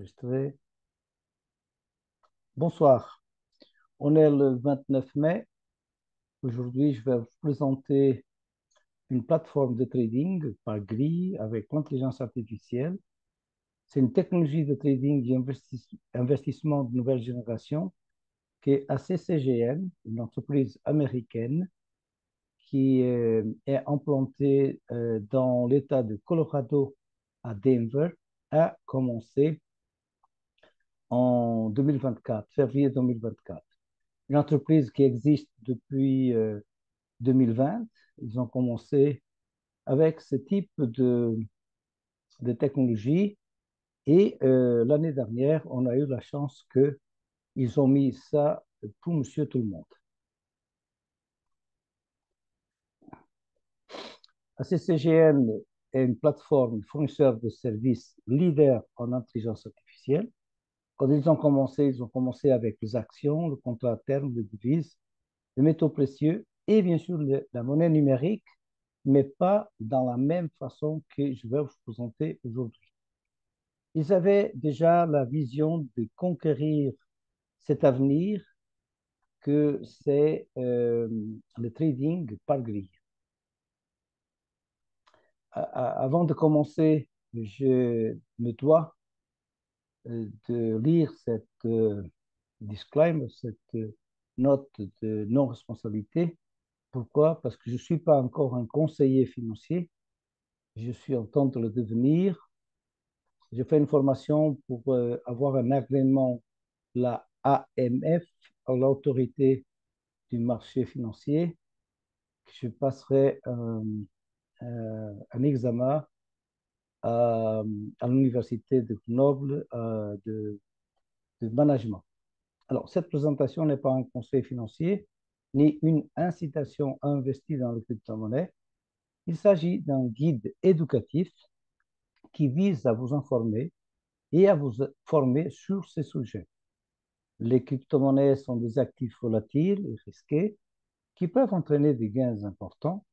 Enregistré. Bonsoir, on est le 29 mai. Aujourd'hui, je vais vous présenter une plateforme de trading par grille avec l'intelligence artificielle. C'est une technologie de trading et investissement de nouvelle génération qui est ACCGN, une entreprise américaine qui est implantée dans l'État de Colorado à Denver, a commencé en 2024, février 2024. Une entreprise qui existe depuis 2020. Ils ont commencé avec ce type de technologie et l'année dernière, on a eu la chance qu'ils ont mis ça pour monsieur tout le monde. ACCGN est une plateforme fournisseur de services leader en intelligence artificielle. Quand ils ont commencé avec les actions, le contrat à terme, les devises, les métaux précieux et bien sûr la monnaie numérique, mais pas dans la même façon que je vais vous présenter aujourd'hui. Ils avaient déjà la vision de conquérir cet avenir que c'est le trading par grille. Avant de commencer, je me dois de lire cette disclaimer, cette note de non-responsabilité. Pourquoi? Parce que je ne suis pas encore un conseiller financier. Je suis en train de le devenir. J'ai fait une formation pour avoir un agrément, la AMF, l'autorité du marché financier. Je passerai un examen à, à l'université de Grenoble de management. Alors, cette présentation n'est pas un conseil financier ni une incitation à investir dans les crypto-monnaies. Il s'agit d'un guide éducatif qui vise à vous informer et à vous former sur ces sujets. Les crypto-monnaies sont des actifs volatiles et risqués qui peuvent entraîner des gains importants,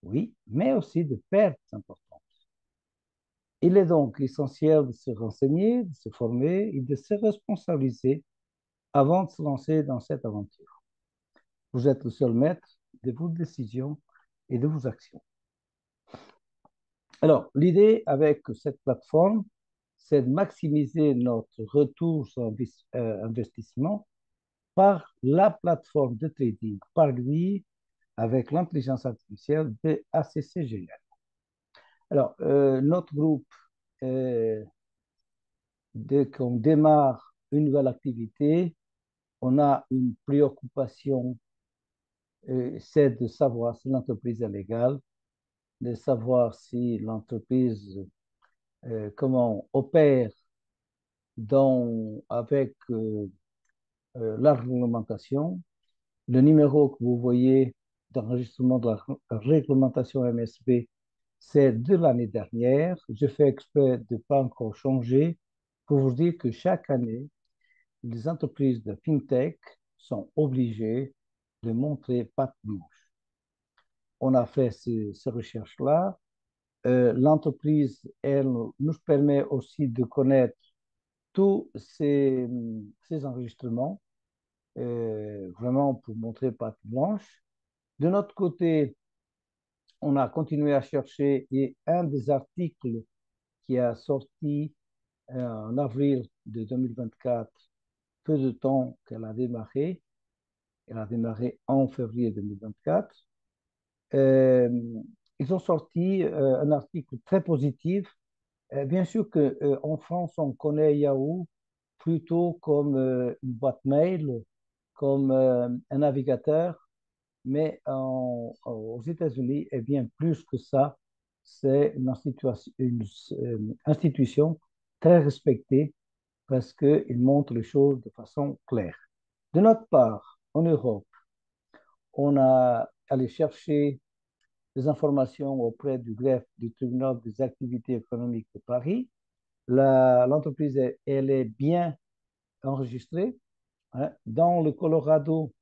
oui, mais aussi des pertes importantes. Il est donc essentiel de se renseigner, de se former et de se responsabiliser avant de se lancer dans cette aventure. Vous êtes le seul maître de vos décisions et de vos actions. Alors, l'idée avec cette plateforme, c'est de maximiser notre retour sur investissement par la plateforme de trading par lui avec l'intelligence artificielle de ACCGN. Alors, notre groupe, dès qu'on démarre une nouvelle activité, on a une préoccupation, c'est de savoir si l'entreprise est légale, de savoir si l'entreprise, comment opère avec la réglementation. Le numéro que vous voyez d'enregistrement de la réglementation MSB, c'est de l'année dernière. Je fais exprès de ne pas encore changer pour vous dire que chaque année, les entreprises de FinTech sont obligées de montrer patte blanche. On a fait ces recherches-là. L'entreprise, elle, nous permet aussi de connaître tous ces enregistrements, vraiment pour montrer patte blanche. De notre côté, on a continué à chercher et un des articles qui a sorti en avril de 2024, peu de temps qu'elle a démarré, elle a démarré en février 2024, euh, ils ont sorti un article très positif. Bien sûr qu'en France, on connaît Yahoo plutôt comme une boîte mail, comme un navigateur, mais aux États-Unis, et bien plus que ça, c'est une institution très respectée parce qu'il montre les choses de façon claire. De notre part, en Europe, on a allé chercher des informations auprès du greffe du tribunal des activités économiques de Paris. L'entreprise, elle est bien enregistrée, hein. Dans le Colorado,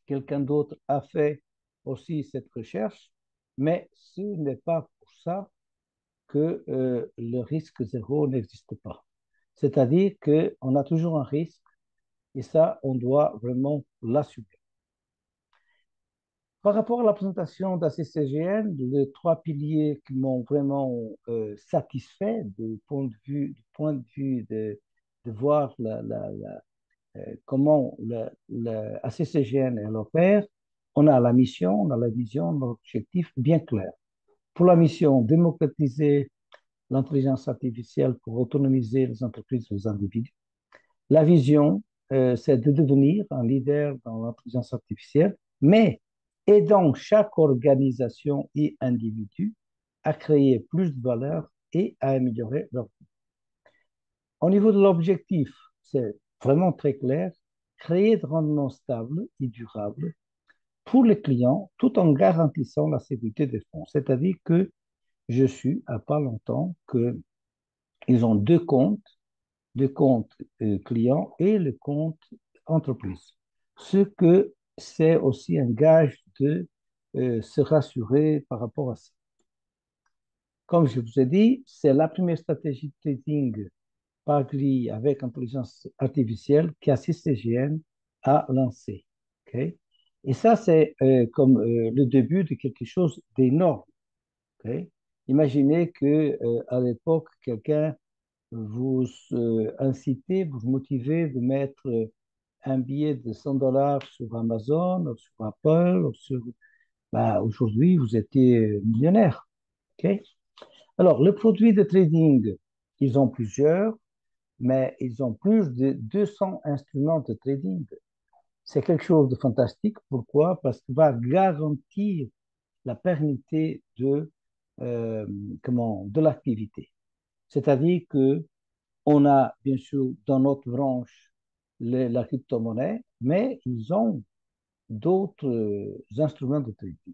quelqu'un d'autre a fait aussi cette recherche, mais ce n'est pas pour ça que le risque zéro n'existe pas. C'est-à-dire qu'on a toujours un risque et ça, on doit vraiment l'assumer. Par rapport à la présentation d'ACCGN, les trois piliers qui m'ont vraiment satisfait du point de vue de voir comment la ACCGN elle opère, on a la mission, on a la vision, l'objectif bien clair. Pour la mission, démocratiser l'intelligence artificielle pour autonomiser les entreprises et les individus. La vision, c'est de devenir un leader dans l'intelligence artificielle, mais aidant chaque organisation et individu à créer plus de valeur et à améliorer leur vie. Au niveau de l'objectif, c'est vraiment très clair, créer de rendements stables et durables pour les clients tout en garantissant la sécurité des fonds. C'est-à-dire que je suis à pas longtemps qu'ils ont deux comptes, le compte client et le compte entreprise. Ce que c'est aussi un gage de se rassurer par rapport à ça. Comme je vous ai dit, c'est la première stratégie de trading par grille avec intelligence artificielle qu'ACCGN a lancé. Okay? Et ça, c'est comme le début de quelque chose d'énorme. Okay? Imaginez que à l'époque, quelqu'un vous incitez, vous motivez de mettre un billet de $100 sur Amazon, ou sur Apple, ou sur... Bah, aujourd'hui, vous étiez millionnaire. OK? Alors, le produit de trading, ils ont plusieurs, mais ils ont plus de 200 instruments de trading. C'est quelque chose de fantastique. Pourquoi? Parce qu'il va garantir la pérennité euh, de l'activité. C'est-à-dire que on a bien sûr dans notre branche la crypto-monnaie, mais ils ont d'autres instruments de trading.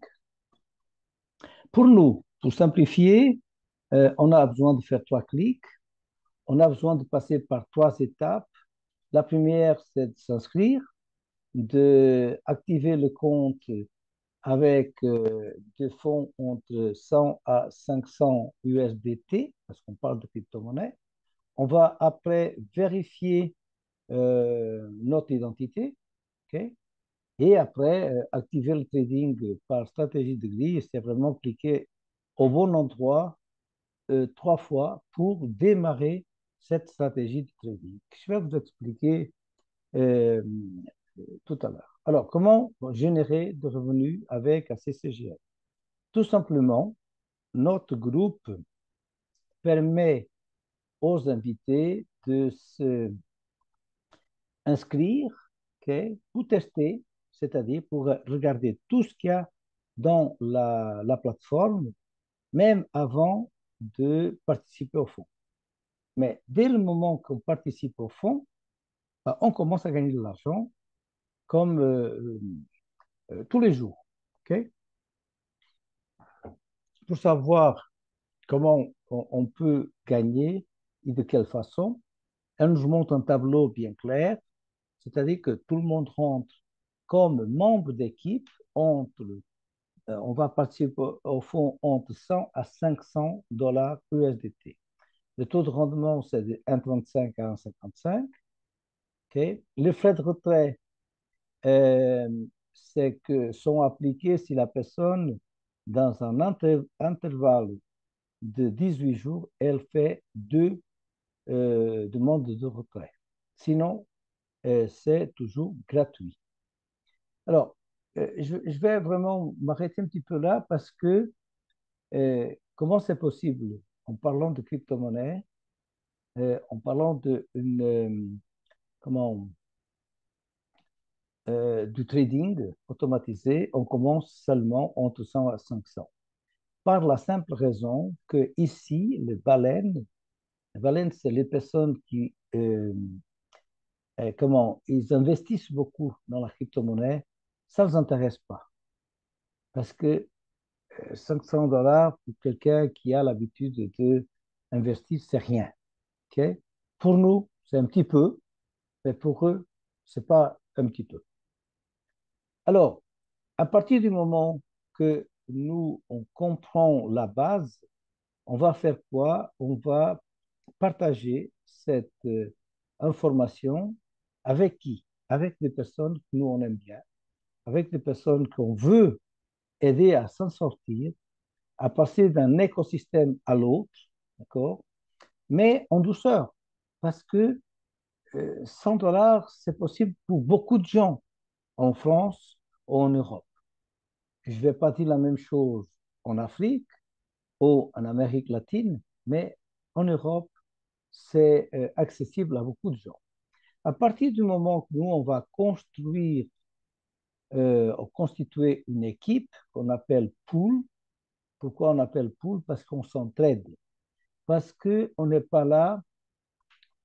Pour nous, pour simplifier, on a besoin de faire trois clics, on a besoin de passer par trois étapes. La première, c'est de s'inscrire, d'activer le compte avec des fonds entre 100 à 500 USDT, parce qu'on parle de crypto-monnaie. On va après vérifier notre identité, ok. Et après, activer le trading par stratégie de grille, c'est vraiment cliquer au bon endroit trois fois pour démarrer cette stratégie de trading. Je vais vous expliquer euh, tout à l'heure. Alors, comment générer de revenus avec ACCGL? Tout simplement, notre groupe permet aux invités de se inscrire, okay, pour tester, c'est-à-dire pour regarder tout ce qu'il y a dans la plateforme, même avant de participer au fond. Mais dès le moment qu'on participe au fond, bah, on commence à gagner de l'argent comme tous les jours. Okay. Pour savoir comment on peut gagner et de quelle façon, elle nous montre un tableau bien clair, c'est-à-dire que tout le monde rentre comme membre d'équipe entre on va participer au fond entre 100 à 500 dollars USDT. Le taux de rendement, c'est de 1,35 à 1,55. Okay. Les frais de retrait, euh, c'est que sont appliqués si la personne, dans un intervalle de 18 jours, elle fait deux demandes de retrait. Sinon, c'est toujours gratuit. Alors, je vais vraiment m'arrêter un petit peu là parce que comment c'est possible en parlant de crypto-monnaie, en parlant comment, du trading automatisé, on commence seulement entre 100 à 500. Par la simple raison que ici, les baleines, c'est les personnes qui, comment, ils investissent beaucoup dans la crypto-monnaie, ça ne les intéresse pas. Parce que 500 dollars pour quelqu'un qui a l'habitude d'investir, c'est rien. Okay. Pour nous, c'est un petit peu, mais pour eux, c'est pas un petit peu. Alors, à partir du moment que nous, on comprend la base, on va faire quoi? On va partager cette information avec qui? Avec des personnes que nous, on aime bien, avec des personnes qu'on veut aider à s'en sortir, à passer d'un écosystème à l'autre, d'accord? Mais en douceur, parce que 100 dollars, c'est possible pour beaucoup de gens en France ou en Europe. Je ne vais pas dire la même chose en Afrique ou en Amérique latine, mais en Europe, c'est accessible à beaucoup de gens. À partir du moment que nous, on va constituer une équipe qu'on appelle pool. Pourquoi on appelle pool? Parce qu'on s'entraide. Parce qu'on n'est pas là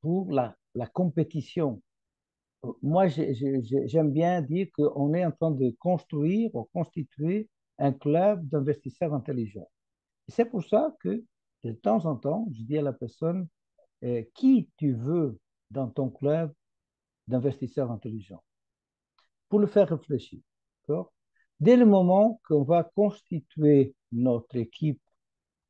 pour la compétition. Moi, j'aime bien dire qu'on est en train de construire ou constituer un club d'investisseurs intelligents. Et c'est pour ça que de temps en temps, je dis à la personne, qui tu veux dans ton club d'investisseurs intelligents, pour le faire réfléchir. D'accord. Dès le moment qu'on va constituer notre équipe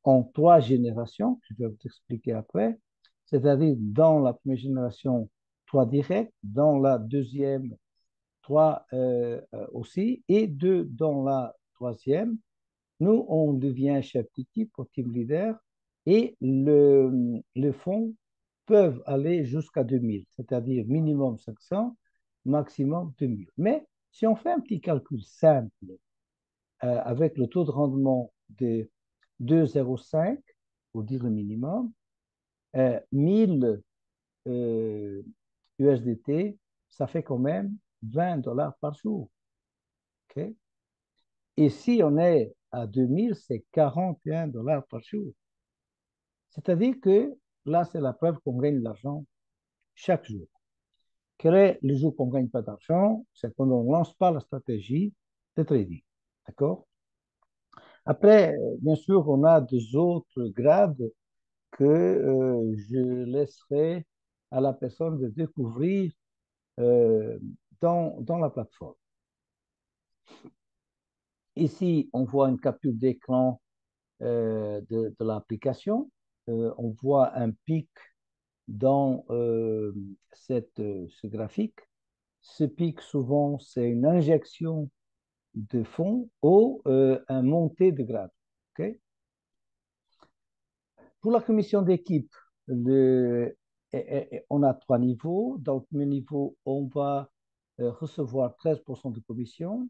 en 3 générations, je vais vous expliquer après, c'est-à-dire dans la première génération, 3 directs, dans la deuxième, 3 aussi, et 2 dans la troisième. Nous, on devient chef d'équipe ou team leader et les fonds peuvent aller jusqu'à 2000, c'est-à-dire minimum 500, maximum 2000. Mais si on fait un petit calcul simple avec le taux de rendement de 2,05, pour dire le minimum, 1000 USDT, ça fait quand même 20 dollars par jour. Okay? Et si on est à 2000, c'est 41 dollars par jour. C'est-à-dire que là, c'est la preuve qu'on gagne de l'argent chaque jour. Quel est le jour qu'on ne gagne pas d'argent? C'est quand on ne lance pas la stratégie de trading. D'accord? Après, bien sûr, on a des autres grades que je laisserai à la personne de découvrir euh, dans la plateforme. Ici, on voit une capture d'écran de l'application. On voit un pic dans ce graphique. Ce pic, souvent, c'est une injection de fonds ou un montée de grade. Okay. Pour la commission d'équipe, on a 3 niveaux. Dans le premier niveau, on va recevoir 13% de commission.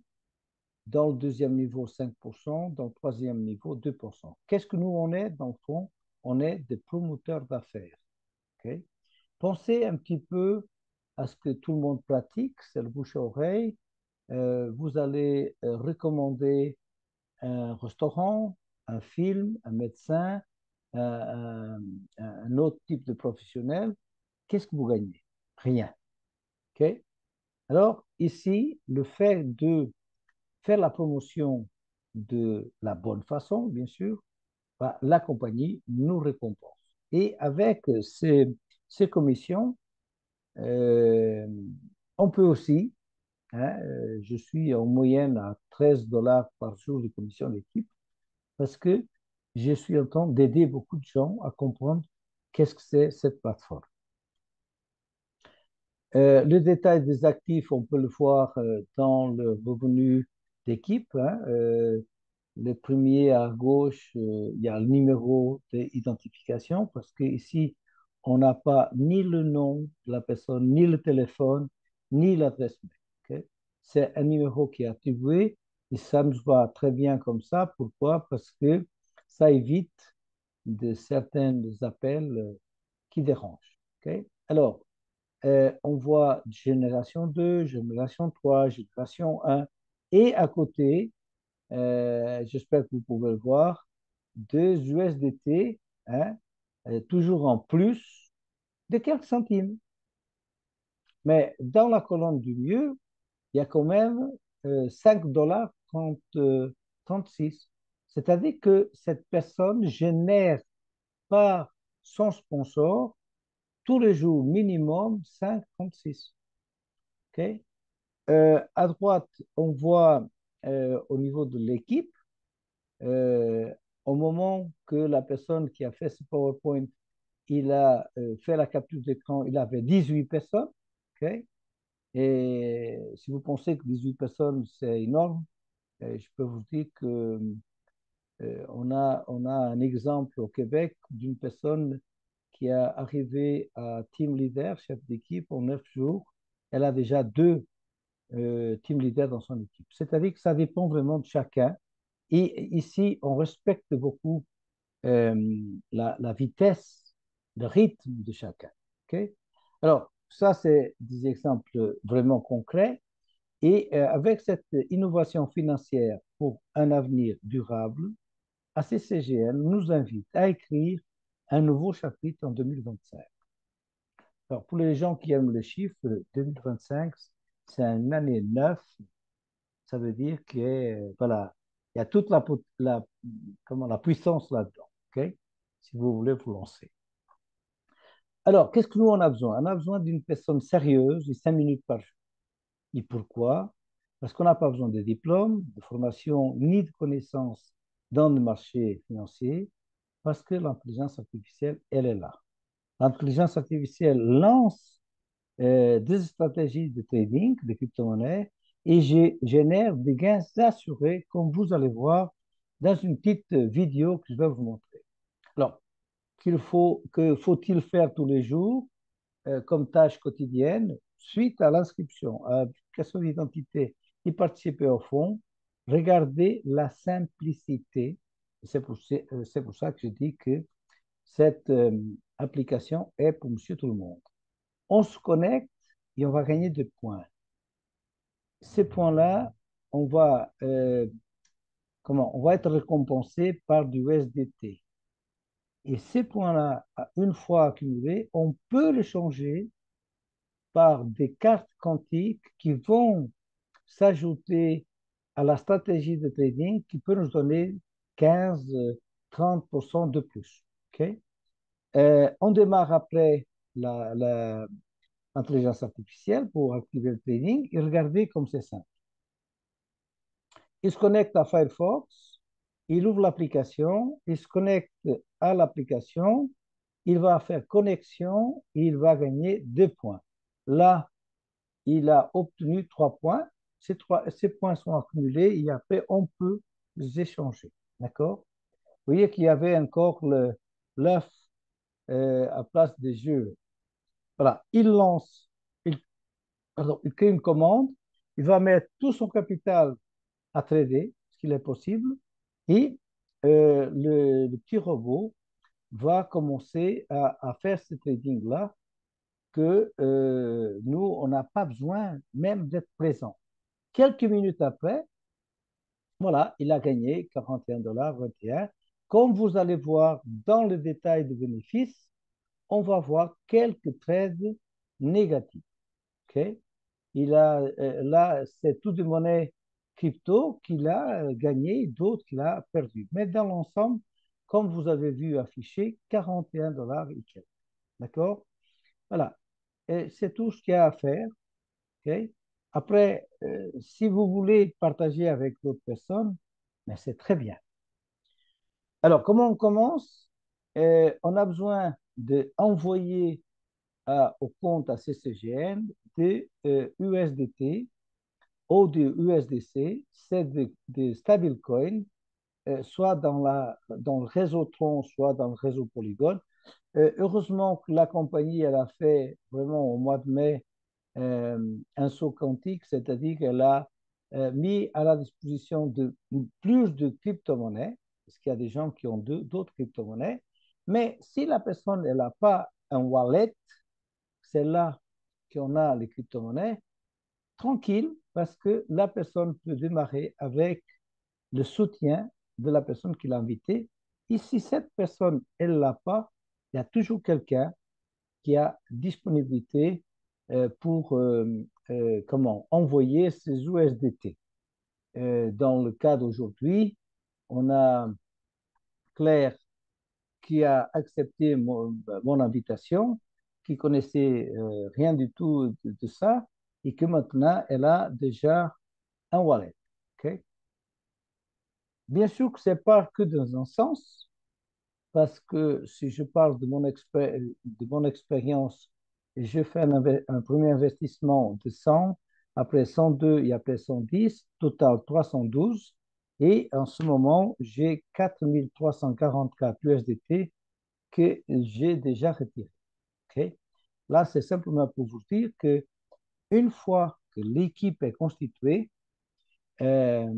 Dans le deuxième niveau, 5%. Dans le troisième niveau, 2%. Qu'est-ce que nous, on est, dans le fond? On est des promoteurs d'affaires. Okay. Pensez un petit peu à ce que tout le monde pratique, c'est le bouche à oreille. Vous allez recommander un restaurant, un film, un médecin, un autre type de professionnel. Qu'est-ce que vous gagnez? Rien. Okay. Alors, ici, le fait de faire la promotion de la bonne façon, bien sûr, bah, la compagnie nous récompense. Et avec ces commissions, euh, on peut aussi, hein, je suis en moyenne à 13 dollars par jour de commission d'équipe parce que je suis en train d'aider beaucoup de gens à comprendre qu'est-ce que c'est cette plateforme. Le détail des actifs, on peut le voir dans le revenu d'équipe. Hein, le premier à gauche, il y a le numéro d'identification parce qu'ici, on n'a pas ni le nom de la personne, ni le téléphone, ni l'adresse mail. Okay. C'est un numéro qui est attribué et ça nous va très bien comme ça. Pourquoi? Parce que ça évite de certains appels qui dérangent. Okay. Alors, on voit génération 2, génération 3, génération 1 et à côté, j'espère que vous pouvez le voir, 2 USDT, hein, toujours en plus de quelques centimes. Mais dans la colonne du milieu, il y a quand même 5 dollars 36. C'est-à-dire que cette personne génère par son sponsor tous les jours minimum 5,36. Okay. À droite, on voit au niveau de l'équipe, euh, au moment que la personne qui a fait ce PowerPoint, il a fait la capture d'écran, il avait 18 personnes. OK? Et si vous pensez que 18 personnes, c'est énorme, je peux vous dire que on a un exemple au Québec d'une personne qui est arrivée à team leader, chef d'équipe, en 9 jours. Elle a déjà deux team leaders dans son équipe. C'est-à-dire que ça dépend vraiment de chacun. Et ici, on respecte beaucoup euh, la vitesse, le rythme de chacun. OK? Alors, ça, c'est des exemples vraiment concrets. Et avec cette innovation financière pour un avenir durable, ACCGN nous invite à écrire un nouveau chapitre en 2025. Alors, pour les gens qui aiment le chiffre, 2025, c'est une année 9. Ça veut dire que, voilà, il y a toute comment, la puissance là-dedans. OK? Si vous voulez vous lancer. Alors, qu'est-ce que nous, on a besoin? On a besoin d'une personne sérieuse et 5 minutes par jour. Et pourquoi? Parce qu'on n'a pas besoin de diplôme, de formation, ni de connaissances dans le marché financier, parce que l'intelligence artificielle, elle est là. L'intelligence artificielle lance des stratégies de trading, de crypto-monnaies, et génère des gains assurés, comme vous allez voir dans une petite vidéo que je vais vous montrer. Alors, que faut-il faire tous les jours comme tâche quotidienne suite à l'inscription à l'application d'identité et participer au fond? Regardez la simplicité. C'est pour ça que je dis que cette application est pour monsieur tout le monde. On se connecte et on va gagner des points. Ces points-là, on va, on va être récompensé par du USDT. Et ces points-là, une fois accumulés, on peut les changer par des cartes quantiques qui vont s'ajouter à la stratégie de trading qui peut nous donner 15-30% de plus. OK? On démarre après l'intelligence artificielle pour activer le trading et regardez comme c'est simple. Il se connecte à Firefox, il ouvre l'application, il se connecte à l'application, il va faire connexion et il va gagner 2 points. Là, il a obtenu 3 points. Ces points sont accumulés et après, on peut les échanger. D'accord? Vous voyez qu'il y avait encore l'œuf à place des yeux. Voilà, il lance, il crée une commande, il va mettre tout son capital à trader, ce qu'il est possible, et le petit robot va commencer à faire ce trading-là que nous, on n'a pas besoin même d'être présent. Quelques minutes après, voilà, il a gagné 41 $, 21. Comme vous allez voir dans le détail de bénéfices, on va voir quelques trades négatifs. OK? Là, c'est tout de monnaie crypto qu'il a gagné, d'autres qu'il a perdu. Mais dans l'ensemble, comme vous avez vu affiché, 41 $ et quelques. D'accord? Voilà. Et c'est tout ce qu'il y a à faire. OK? Après, si vous voulez partager avec d'autres personnes, mais c'est très bien. Alors, comment on commence? On a besoin d'envoyer au compte à CCGN des USDT ou de USDC, c'est des stablecoins, soit dans le réseau Tron, soit dans le réseau Polygon. Heureusement que la compagnie, elle a fait vraiment au mois de mai un saut quantique, c'est-à-dire qu'elle a mis à la disposition de plus de crypto-monnaies, parce qu'il y a des gens qui ont d'autres crypto-monnaies, mais si la personne n'a pas un wallet, c'est là qu'on a les crypto-monnaies, tranquille, parce que la personne peut démarrer avec le soutien de la personne qui l'a invité. Et si cette personne, elle ne l'a pas, il y a toujours quelqu'un qui a disponibilité pour comment envoyer ces USDT. Dans le cas d'aujourd'hui, on a Claire qui a accepté mon invitation, qui connaissait rien du tout de ça, et que maintenant, elle a déjà un wallet. Okay? Bien sûr que ce n'est pas que dans un sens. parce que si je parle de mon expérience, je fais un premier investissement de 100, après 102 et après 110, total 312. Et en ce moment, j'ai 4344 USDT que j'ai déjà retiré. OK? Là, c'est simplement pour vous dire que une fois que l'équipe est constituée, euh,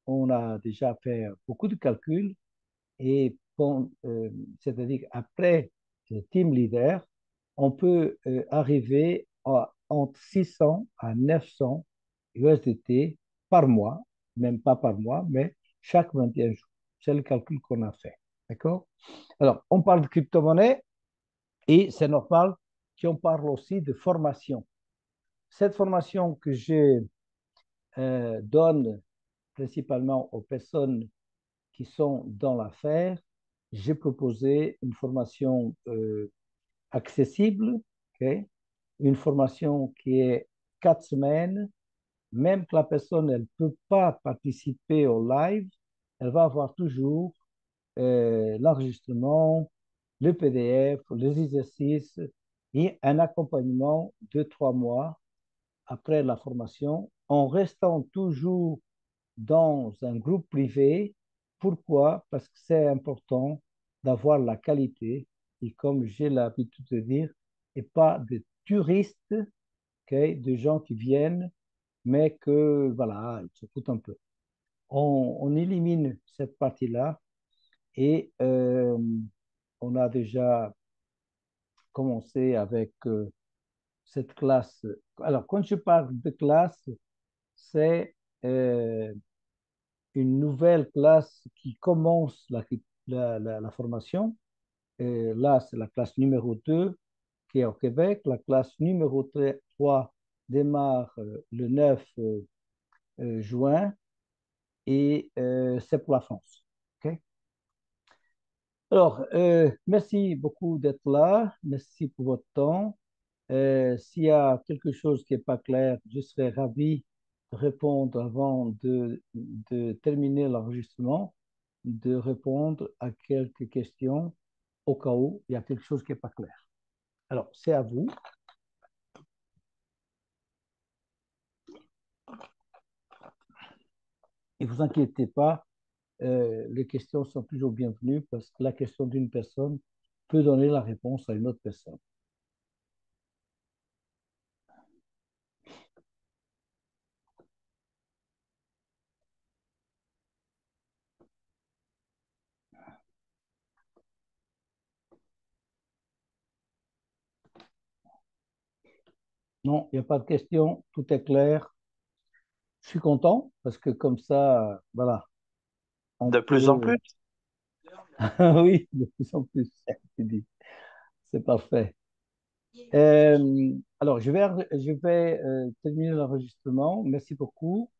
on a déjà fait beaucoup de calculs et c'est-à-dire après le team leader, on peut arriver à entre 600 à 900 USDT par mois, même pas par mois, mais chaque 21 jours. C'est le calcul qu'on a fait. D'accord? Alors, on parle de crypto-monnaie et c'est normal qu'on parle aussi de formation. Cette formation que je donne principalement aux personnes qui sont dans l'affaire, j'ai proposé une formation accessible, okay? Une formation qui est 4 semaines, même que la personne ne peut pas participer au live, elle va avoir toujours l'enregistrement, le PDF, les exercices et un accompagnement de 3 mois après la formation, en restant toujours dans un groupe privé. Pourquoi? Parce que c'est important d'avoir la qualité et comme j'ai l'habitude de dire, et pas de touristes, okay, de gens qui viennent, mais que voilà, ils se foutent un peu. On élimine cette partie-là et on a déjà commencé avec cette classe. Alors, quand je parle de classe, c'est une nouvelle classe qui commence la formation. Et là, c'est la classe numéro 2 qui est au Québec. La classe numéro 3 démarre le 9 juin et c'est pour la France. OK? Alors, merci beaucoup d'être là. Merci pour votre temps. S'il y a quelque chose qui n'est pas clair, je serai ravi de répondre avant de terminer l'enregistrement, de répondre à quelques questions au cas où il y a quelque chose qui n'est pas clair. Alors, c'est à vous. Et vous inquiétez pas, les questions sont toujours bienvenues parce que la question d'une personne peut donner la réponse à une autre personne. Non, il n'y a pas de question, tout est clair. Je suis content parce que comme ça, voilà, on De plus en peut. plus. Oui, de plus en plus, tu dis. C'est parfait. Alors, je vais terminer l'enregistrement. Merci beaucoup.